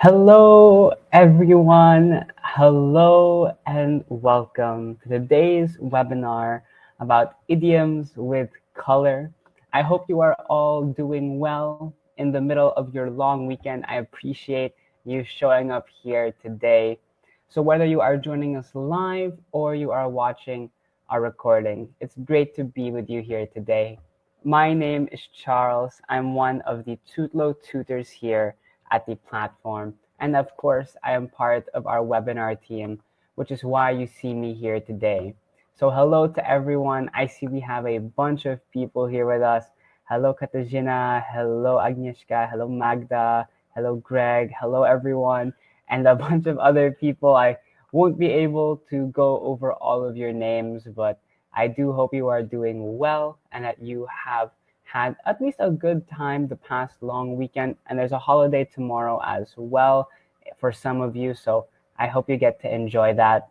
Hello, everyone. Hello, and welcome to today's webinar about idioms with color. I hope you are all doing well in the middle of your long weekend. I appreciate you showing up here today. So, whether you are joining us live or you are watching our recording, it's great to be with you here today. My name is Charles. I'm one of the Tutlo tutors here at the platform. And of course, I am part of our webinar team, which is why you see me here today. So hello to everyone. I see we have a bunch of people here with us. Hello, Katarzyna. Hello, Agnieszka. Hello, Magda. Hello, Greg. Hello, everyone. And a bunch of other people. I won't be able to go over all of your names, but I do hope you are doing well and that you have had at least a good time the past long weekend. And there's a holiday tomorrow as well for some of you. So I hope you get to enjoy that.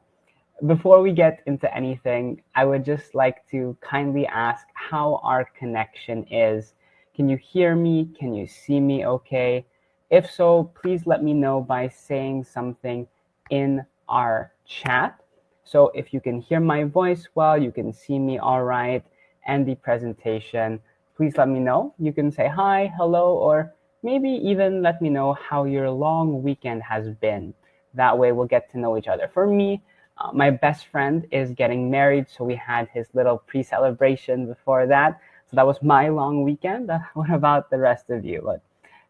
Before we get into anything, I would just like to kindly ask how our connection is. Can you hear me? Can you see me okay? If so, please let me know by saying something in our chat. So if you can hear my voice well, you can see me all right, and the presentation, please let me know. You can say hi, hello, or maybe even let me know how your long weekend has been. That way we'll get to know each other. For me, my best friend is getting married, so we had his little pre-celebration before that. So that was my long weekend. What about the rest of you? But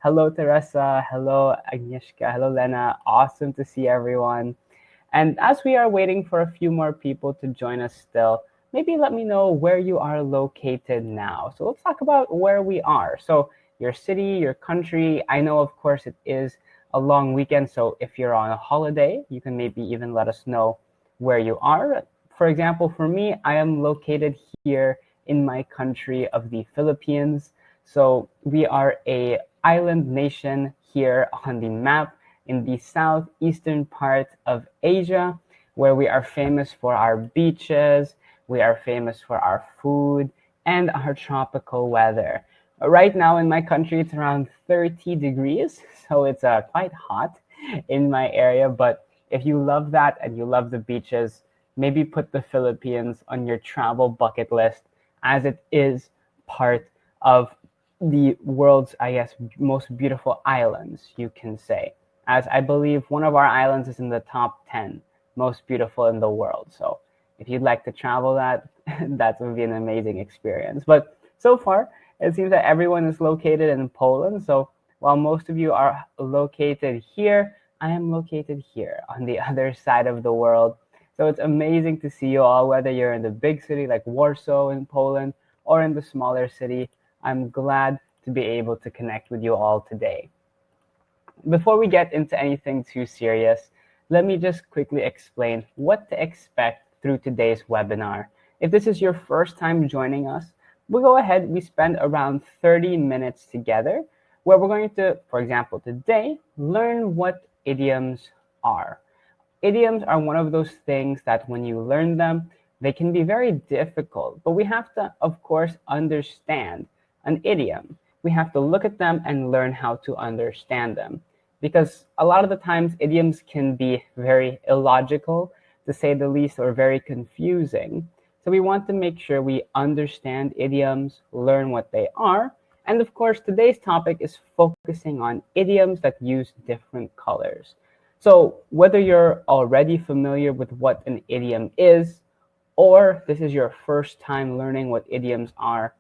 hello, Teresa. Hello, Agnieszka. Hello, Lena. Awesome to see everyone. And as we are waiting for a few more people to join us still, maybe let me know where you are located now. So let's talk about where we are. So your city, your country. I know, of course, it is a long weekend. So if you're on a holiday, you can maybe even let us know where you are. For example, for me, I am located here in my country of the Philippines. So we are a island nation here on the map in the southeastern part of Asia, where we are famous for our beaches, we are famous for our food, and our tropical weather. Right now in my country, it's around 30 degrees, so it's quite hot in my area, but if you love that and you love the beaches, maybe put the Philippines on your travel bucket list, as it is part of the world's, I guess, most beautiful islands, you can say. As I believe one of our islands is in the top 10 most beautiful in the world. So if you'd like to travel that, that would be an amazing experience. But so far, it seems that everyone is located in Poland. So while most of you are located here, I am located here on the other side of the world. So it's amazing to see you all, whether you're in the big city like Warsaw in Poland or in the smaller city. I'm glad to be able to connect with you all today. Before we get into anything too serious, let me just quickly explain what to expect through today's webinar. If this is your first time joining us, we'll go ahead, we spend around 30 minutes together, where we're going to, for example, today, learn what idioms are. Idioms are one of those things that when you learn them, they can be very difficult, but we have to, of course, understand an idiom. We have to look at them and learn how to understand them. Because a lot of the times, idioms can be very illogical, to say the least, or very confusing. So we want to make sure we understand idioms, learn what they are. And of course, today's topic is focusing on idioms that use different colors. So whether you're already familiar with what an idiom is, or this is your first time learning what idioms are,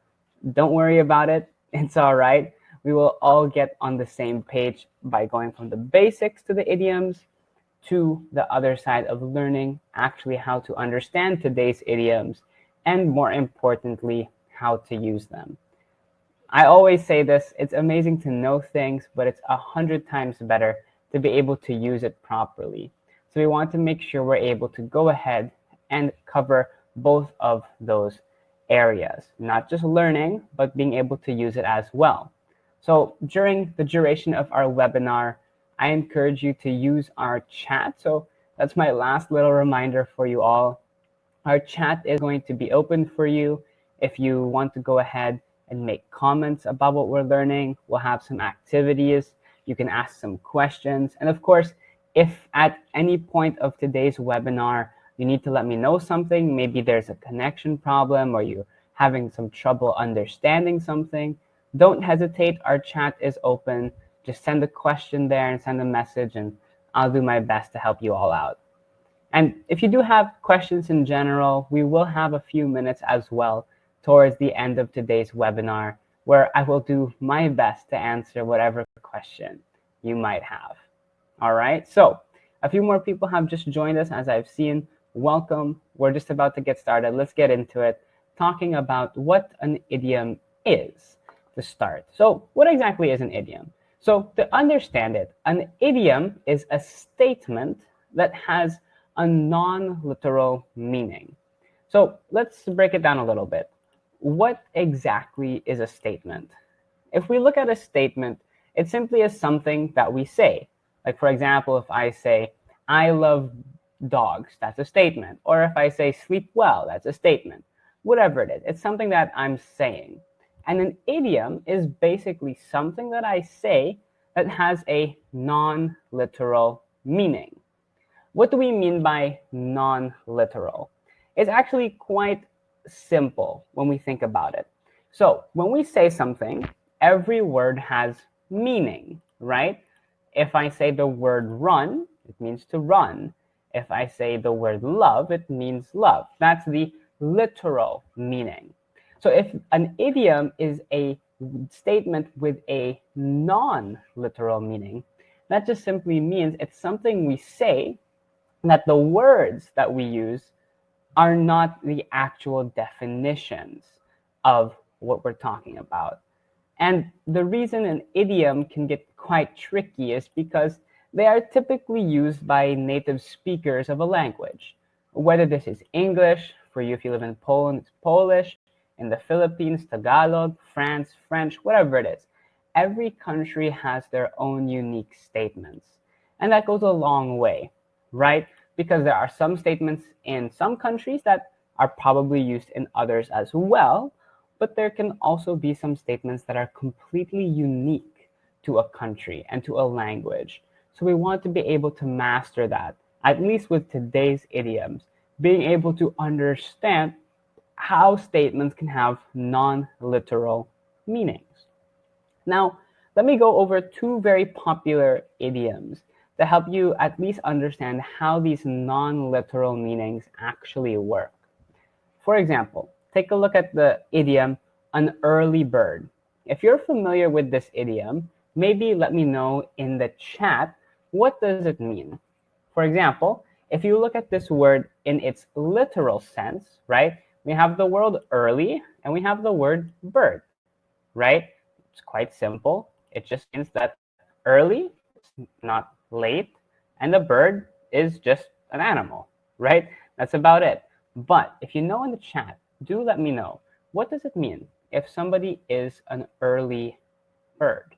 don't worry about it. It's all right. We will all get on the same page by going from the basics to the idioms to the other side of learning actually how to understand today's idioms, and more importantly, how to use them. I always say this, it's amazing to know things, but it's 100 times better to be able to use it properly. So we want to make sure we're able to go ahead and cover both of those areas, not just learning, but being able to use it as well. So during the duration of our webinar, I encourage you to use our chat. So that's my last little reminder for you all. Our chat is going to be open for you. If you want to go ahead and make comments about what we're learning, we'll have some activities You can ask some questions. And of course, if at any point of today's webinar, you need to let me know something, maybe there's a connection problem or you're having some trouble understanding something, don't hesitate. Our chat is open. Just send a question there and send a message, and I'll do my best to help you all out. And if you do have questions in general, we will have a few minutes as well towards the end of today's webinar, where I will do my best to answer whatever question you might have. All right, so a few more people have just joined us, as I've seen. Welcome. We're just about to get started. Let's get into it, talking about what an idiom is to start. So what exactly is an idiom? So to understand it, an idiom is a statement that has a non-literal meaning. So let's break it down a little bit. What exactly is a statement? If we look at a statement, it simply is something that we say. Like, for example, if I say, I love dogs, that's a statement. Or if I say sleep well, that's a statement. Whatever it is, it's something that I'm saying. And an idiom is basically something that I say that has a non-literal meaning. What do we mean by non-literal? It's actually quite simple when we think about it. So when we say something, every word has meaning, right? If I say the word run, it means to run. If I say the word love, it means love. That's the literal meaning. So if an idiom is a statement with a non-literal meaning, that just simply means it's something we say that the words that we use are not the actual definitions of what we're talking about. And the reason an idiom can get quite tricky is because they are typically used by native speakers of a language. Whether this is English, for you if you live in Poland, it's Polish, in the Philippines, Tagalog, France, French, whatever it is. Every country has their own unique statements. And that goes a long way, right? Because there are some statements in some countries that are probably used in others as well, but there can also be some statements that are completely unique to a country and to a language. So we want to be able to master that, at least with today's idioms, being able to understand how statements can have non-literal meanings. Now, let me go over two very popular idioms to help you at least understand how these non-literal meanings actually work. For example, take a look at the idiom, an early bird. If you're familiar with this idiom, maybe let me know in the chat, what does it mean? For example, if you look at this word in its literal sense, right? We have the word early and we have the word bird, right? It's quite simple. It just means that early, it's not late, and the bird is just an animal, right? That's about it. But if you know in the chat, do let me know, what does it mean if somebody is an early bird?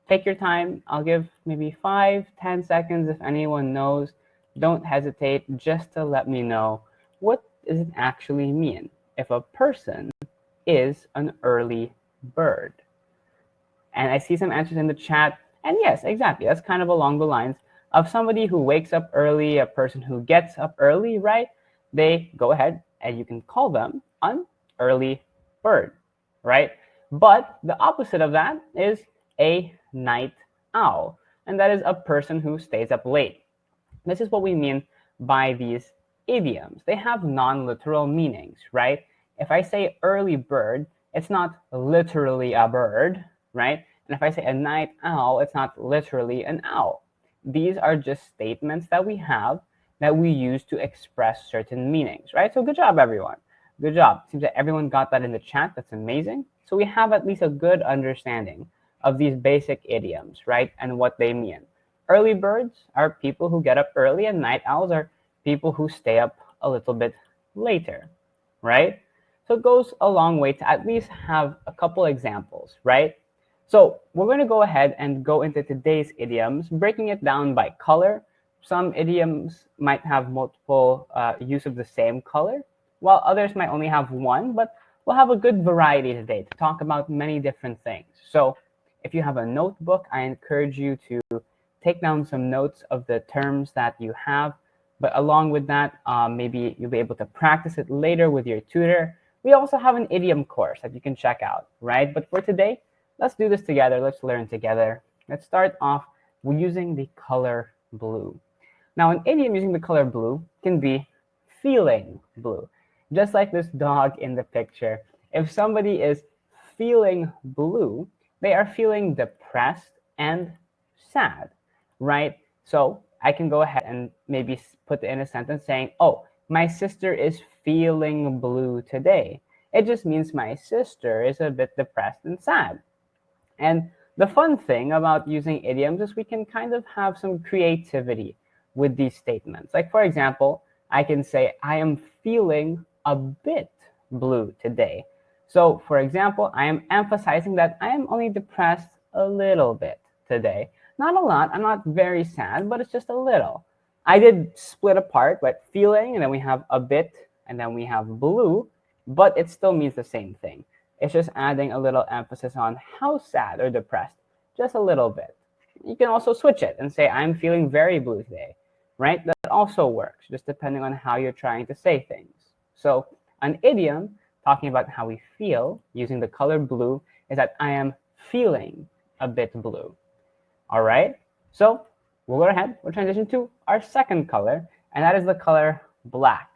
Take your time. I'll give maybe 5-10 seconds if anyone knows. Don't hesitate just to let me know, what does it actually mean if a person is an early bird? And I see some answers in the chat. And yes, exactly. That's kind of along the lines of somebody who wakes up early, a person who gets up early, right? They go ahead and you can call them an early bird, right? But the opposite of that is a night owl. And that is a person who stays up late. This is what we mean by these idioms. They have non-literal meanings, right? If I say early bird, it's not literally a bird, right? And if I say a night owl, it's not literally an owl. These are just statements that we have that we use to express certain meanings, right? So good job, everyone. Good job. Seems that everyone got that in the chat. That's amazing. So we have at least a good understanding of these basic idioms, right? And what they mean. Early birds are people who get up early, and night owls are people who stay up a little bit later, right? So it goes a long way to at least have a couple examples, right? So we're going to go ahead and go into today's idioms, breaking it down by color. Some idioms might have multiple use of the same color, while others might only have one, but we'll have a good variety today to talk about many different things. So If you have a notebook, I encourage you to take down some notes of the terms that you have. But along with that, maybe you'll be able to practice it later with your tutor. We also have an idiom course that you can check out, right? But for today, let's do this together. Let's learn together. Let's start off with using the color blue. Now, an idiom using the color blue can be feeling blue. Just like this dog in the picture. If somebody is feeling blue, they are feeling depressed and sad, right? So I can go ahead and maybe put in a sentence saying, oh, my sister is feeling blue today. It just means my sister is a bit depressed and sad. And the fun thing about using idioms is we can kind of have some creativity with these statements. Like, for example, I can say, I am feeling a bit blue today. So, for example, I am emphasizing that I am only depressed a little bit today. Not a lot. I'm not very sad, but it's just a little. I did split apart, but feeling, and then we have a bit, and then we have blue, but it still means the same thing. It's just adding a little emphasis on how sad or depressed, just a little bit. You can also switch it and say, I'm feeling very blue today, right? That also works, just depending on how you're trying to say things. So an idiom, talking about how we feel, using the color blue, is that I am feeling a bit blue. All right? So we'll go ahead, we'll transition to our second color, and that is the color black.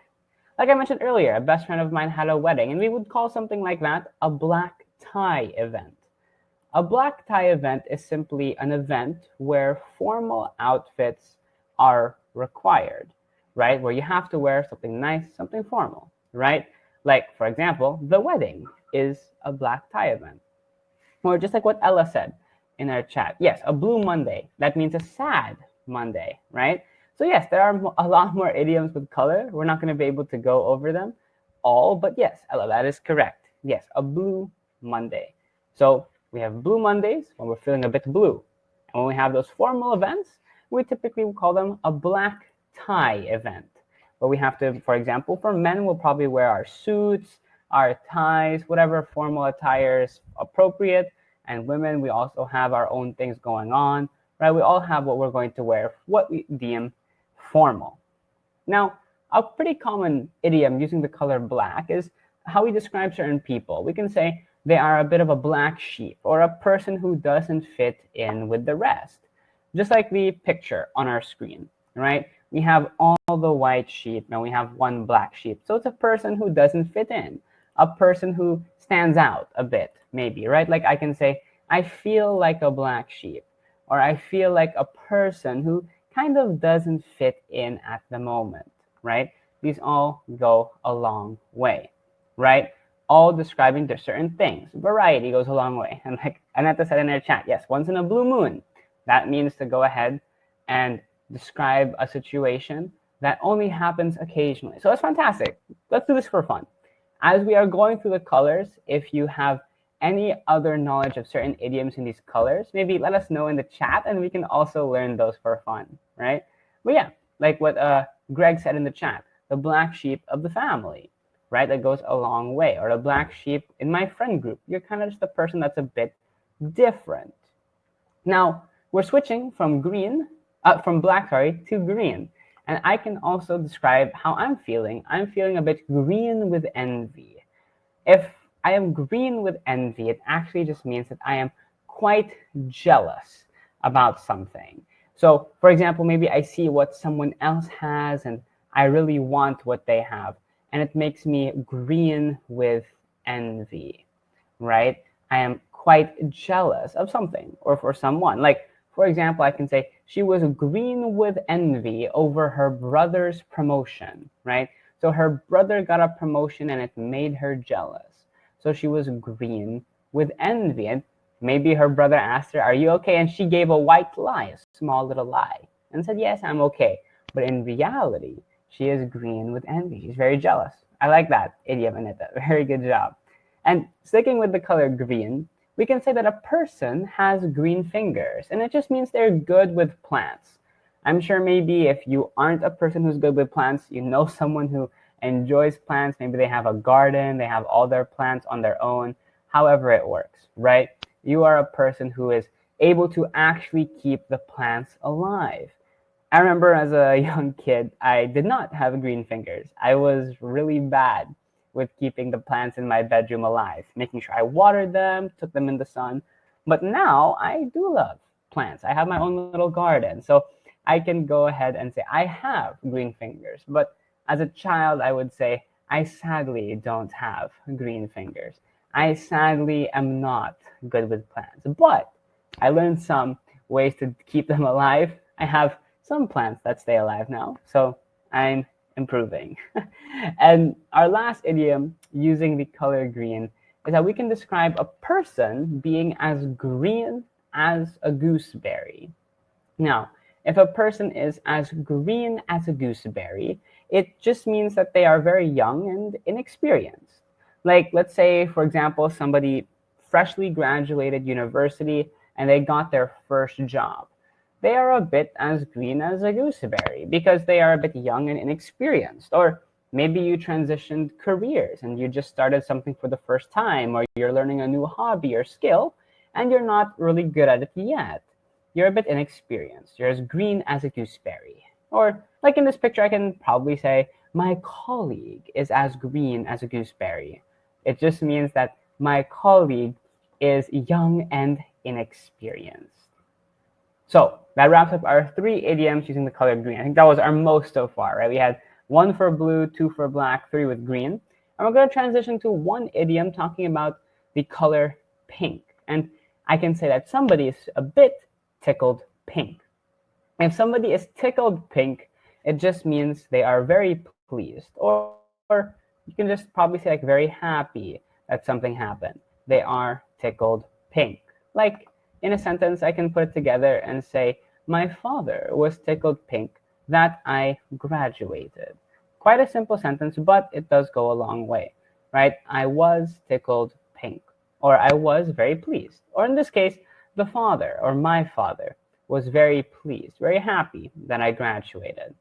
Like I mentioned earlier, a best friend of mine had a wedding, and we would call something like that a black tie event. A black tie event is simply an event where formal outfits are required, right? Where you have to wear something nice, something formal, right? Like, for example, the wedding is a black tie event. Or just like what Ella said in our chat. Yes, a blue Monday. That means a sad Monday, right? So yes, there are a lot more idioms with color. We're not going to be able to go over them all, but yes, Ella, that is correct. Yes, a blue Monday. So we have blue Mondays when we're feeling a bit blue. And when we have those formal events, we typically call them a black tie event. But we have to, for example, for men, we'll probably wear our suits, our ties, whatever formal attire is appropriate. And women, we also have our own things going on, right? We all have what we're going to wear, what we deem formal. Now, a pretty common idiom using the color black is how we describe certain people. We can say they are a bit of a black sheep, or a person who doesn't fit in with the rest. Just like the picture on our screen, right? We have all the white sheep and we have one black sheep. So it's a person who doesn't fit in, a person who stands out a bit, maybe, right? Like I can say, I feel like a black sheep, or I feel like a person who kind of doesn't fit in at the moment, right? These all go a long way, right? All describing the certain things. Variety goes a long way. And like Aneta said in her chat, yes, once in a blue moon. That means to go ahead and describe a situation that only happens occasionally. So it's fantastic. Let's do this for fun. As we are going through the colors, if you have any other knowledge of certain idioms in these colors, maybe let us know in the chat and we can also learn those for fun, right? But yeah, like what Greg said in the chat, the black sheep of the family, right? That goes a long way. Or the black sheep in my friend group. You're kind of just a person that's a bit different. Now, we're switching from black, to green. And I can also describe how I'm feeling. I'm feeling a bit green with envy. If I am green with envy, it actually just means that I am quite jealous about something. So, for example, maybe I see what someone else has and I really want what they have. And it makes me green with envy, right? I am quite jealous of something or for someone. Like, for example, I can say she was green with envy over her brother's promotion, right? So her brother got a promotion and it made her jealous. So she was green with envy. And maybe her brother asked her, are you okay? And she gave a white lie, a small little lie, and said, yes, I'm okay. But in reality, she is green with envy. She's very jealous. I like that idiom, Anita. Very good job. And sticking with the color green, we can say that a person has green fingers, and it just means they're good with plants. I'm sure maybe if you aren't a person who's good with plants, you know someone who enjoys plants. Maybe they have a garden, they have all their plants on their own, however it works, right? you are a person who is able to actually keep the plants alive. I remember as a young kid, I did not have green fingers. I was really bad with keeping the plants in my bedroom alive, making sure I watered them, took them in the sun. But now I do love plants. I have my own little garden. So I can go ahead and say I have green fingers. But as a child, I would say I sadly don't have green fingers. I sadly am not good with plants. But I learned some ways to keep them alive. I have some plants that stay alive now, so I'm improving. And our last idiom using the color green is that we can describe a person being as green as a gooseberry. Now, if a person is as green as a gooseberry, it just means that they are very young and inexperienced. Like, let's say, for example, somebody freshly graduated university and they got their first job. They are a bit as green as a gooseberry because they are a bit young and inexperienced. Or maybe you transitioned careers and you just started something for the first time, or you're learning a new hobby or skill and you're not really good at it yet. You're a bit inexperienced. You're as green as a gooseberry. Or, like in this picture, I can probably say, my colleague is as green as a gooseberry. It just means that my colleague is young and inexperienced. So that wraps up our 3 idioms using the color green. I think that was our most so far, right? We had 1 for blue, 2 for black, 3 with green. And we're going to transition to 1 idiom talking about the color pink. And I can say that somebody is a bit tickled pink. If somebody is tickled pink, it just means they are very pleased. Or you can just probably say like very happy that something happened. They are tickled pink. Like in a sentence, I can put it together and say, my father was tickled pink that I graduated. Quite a simple sentence, but it does go a long way, right? I was tickled pink, or I was very pleased. Or in this case, the father or my father was very pleased, very happy that I graduated.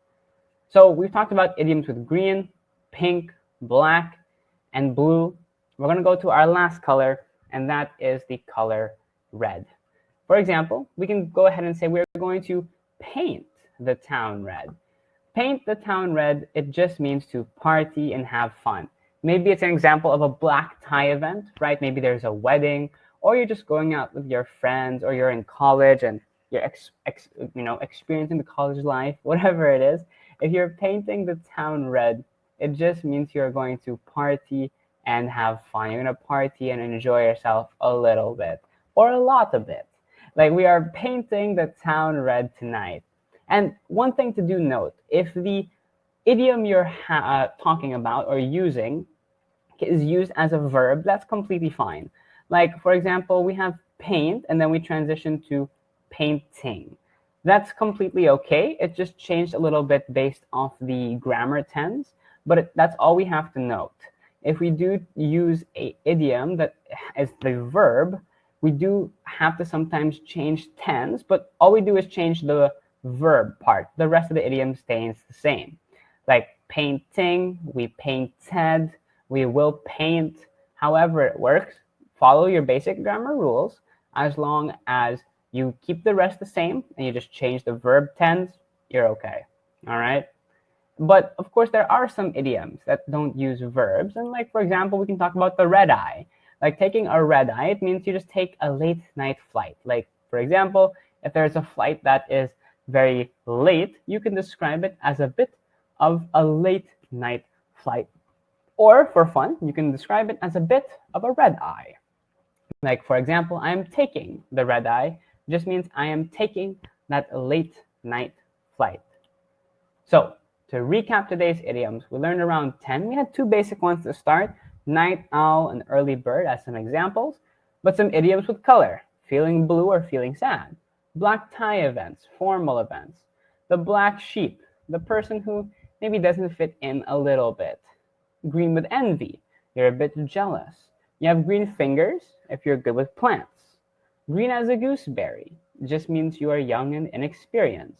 So we've talked about idioms with green, pink, black, and blue. We're going to go to our last color, and that is the color red. For example, we can go ahead and say we're going to paint the town red. Paint the town red, it just means to party and have fun. Maybe it's an example of a black tie event, right? Maybe there's a wedding, or you're just going out with your friends, or you're in college and you're experiencing the college life, whatever it is. If you're painting the town red, it just means you're going to party and have fun. You're going to party and enjoy yourself a little bit, or a lot of it. Like, we are painting the town red tonight. And one thing to do note, if the idiom you're talking about or using is used as a verb, that's completely fine. Like, for example, we have paint, and then we transition to painting. That's completely okay. It just changed a little bit based off the grammar tense, but that's all we have to note. If we do use an idiom that is the verb, we do have to sometimes change tense, but all we do is change the verb part. The rest of the idiom stays the same. Like painting, we painted, we will paint. However it works, follow your basic grammar rules. As long as you keep the rest the same and you just change the verb tense, you're okay. All right? But of course, there are some idioms that don't use verbs. And like, for example, we can talk about the red eye. Like taking a red eye, it means you just take a late night flight. Like, for example, if there's a flight that is very late, you can describe it as a bit of a late night flight. Or for fun, you can describe it as a bit of a red eye. Like, for example, I am taking the red eye. It just means I am taking that late night flight. So, to recap today's idioms, we learned around 10. We had 2 basic ones to start, night owl and early bird as some examples, but some idioms with color, feeling blue or feeling sad, black tie events, formal events, the black sheep, the person who maybe doesn't fit in a little bit, green with envy, you're a bit jealous. You have green fingers if you're good with plants. Green as a gooseberry just means you are young and inexperienced.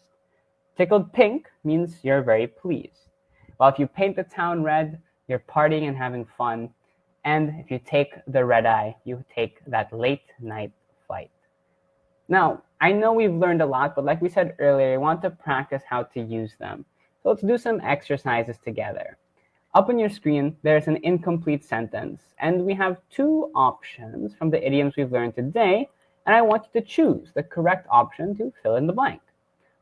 Tickled pink means you're very pleased. While if you paint the town red, you're partying and having fun. And if you take the red eye, you take that late night Now, I know we've learned a lot, but like we said earlier, I want to practice how to use them. So let's do some exercises together. Up on your screen, there's an incomplete sentence, and we have two options from the idioms we've learned today, and I want you to choose the correct option to fill in the blank.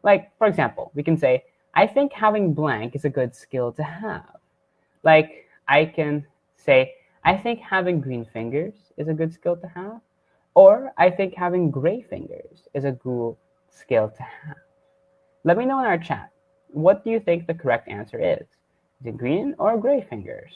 Like, for example, we can say, I think having blank is a good skill to have. Like, I can say, I think having green fingers is a good skill to have. Or, I think having gray fingers is a good skill to have. Let me know in our chat, what do you think the correct answer is? Is it green or gray fingers?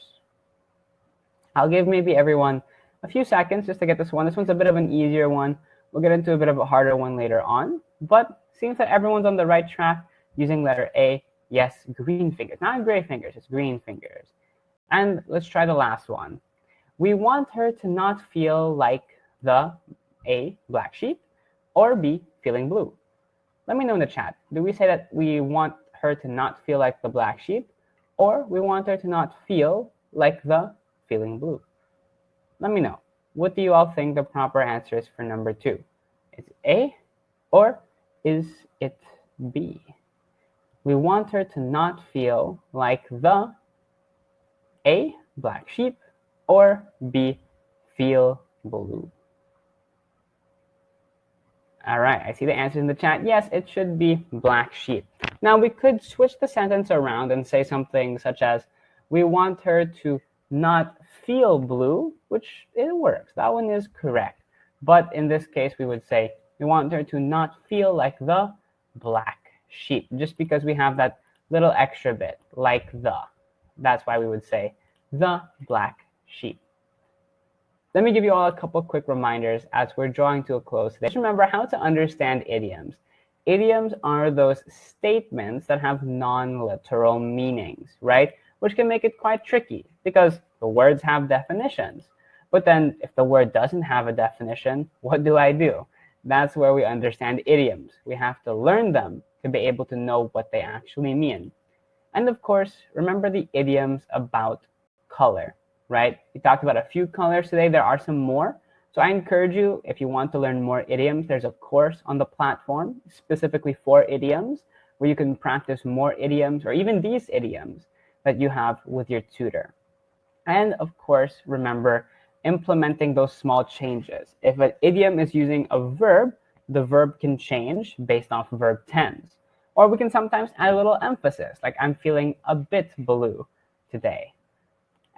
I'll give maybe everyone a few seconds just to get this one. This one's a bit of an easier one. We'll get into a bit of a harder one later on. But seems that everyone's on the right track using letter A. Yes, green fingers. Not gray fingers, it's green fingers. And let's try the last one. We want her to not feel like the A, black sheep, or B, feeling blue. Let me know in the chat. Do we say that we want her to not feel like the black sheep, or we want her to not feel like the feeling blue? Let me know. What do you all think the proper answer is for number 2? Is it A, or is it B? We want her to not feel like the A, black sheep, or B, feel blue. All right, I see the answers in the chat. Yes, it should be black sheep. Now, we could switch the sentence around and say something such as, we want her to not feel blue, which it works. That one is correct. But in this case, we would say, we want her to not feel like the black sheep, just because we have that little extra bit, like the. That's why we would say the black sheep. Let me give you all a couple quick reminders as we're drawing to a close today. Just remember how to understand idioms. Idioms are those statements that have non-literal meanings, right? Which can make it quite tricky because the words have definitions. But then if the word doesn't have a definition, what do? That's where we understand idioms. We have to learn them to be able to know what they actually mean. And of course, remember the idioms about color, right? We talked about a few colors today. There are some more. So I encourage you, if you want to learn more idioms, there's a course on the platform specifically for idioms where you can practice more idioms or even these idioms that you have with your tutor. And of course, remember implementing those small changes. If an idiom is using a verb, the verb can change based off verb tense. Or we can sometimes add a little emphasis, like I'm feeling a bit blue today.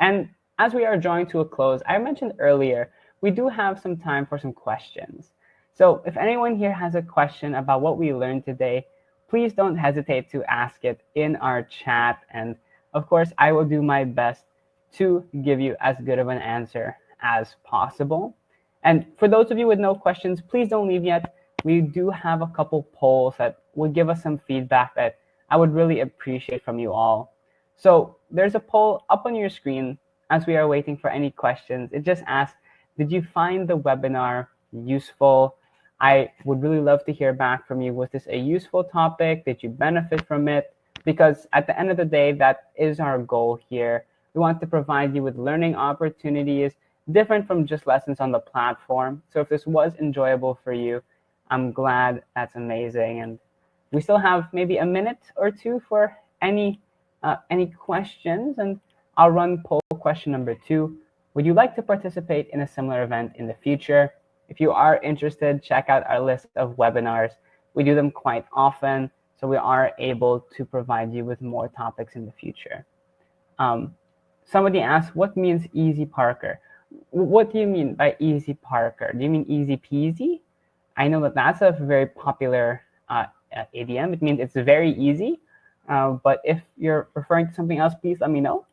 And as we are drawing to a close, I mentioned earlier, we do have some time for some questions. So if anyone here has a question about what we learned today, please don't hesitate to ask it in our chat. And of course, I will do my best to give you as good of an answer as possible. And for those of you with no questions, please don't leave yet. We do have a couple polls that will give us some feedback that I would really appreciate from you all. So there's a poll up on your screen as we are waiting for any questions. It just asks, did you find the webinar useful? I would really love to hear back from you. Was this a useful topic? Did you benefit from it? Because at the end of the day, that is our goal here. We want to provide you with learning opportunities different from just lessons on the platform. So if this was enjoyable for you, I'm glad. That's amazing. And we still have maybe a minute or two for any questions, and I'll run poll question number 2. Would you like to participate in a similar event in the future? If you are interested, check out our list of webinars. We do them quite often, so we are able to provide you with more topics in the future. Somebody asked, what means easy Parker? What do you mean by easy Parker? Do you mean easy peasy? I know that that's a very popular idiom. It means it's very easy. But if you're referring to something else, please let me know.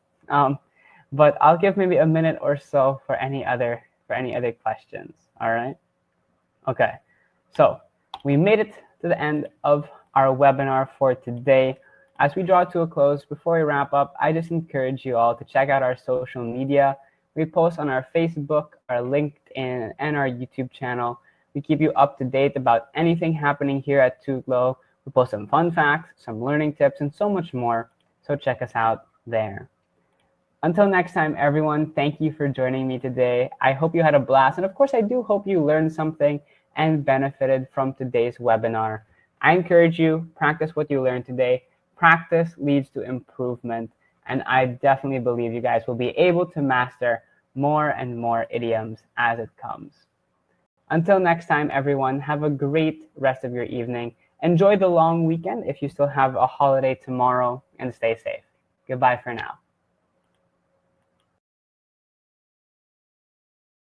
But I'll give maybe a minute or so for any other questions. All right. Okay. So we made it to the end of our webinar for today. As we draw to a close, before we wrap up, I just encourage you all to check out our social media. We post on our Facebook, our LinkedIn, and our YouTube channel. We keep you up to date about anything happening here at Tuglo. We post some fun facts, some learning tips, and so much more. So check us out there. Until next time, everyone, thank you for joining me today. I hope you had a blast. And of course, I do hope you learned something and benefited from today's webinar. I encourage you, practice what you learned today. Practice leads to improvement, and I definitely believe you guys will be able to master more and more idioms as it comes. Until next time, everyone, have a great rest of your evening. Enjoy the long weekend if you still have a holiday tomorrow, and stay safe. Goodbye for now.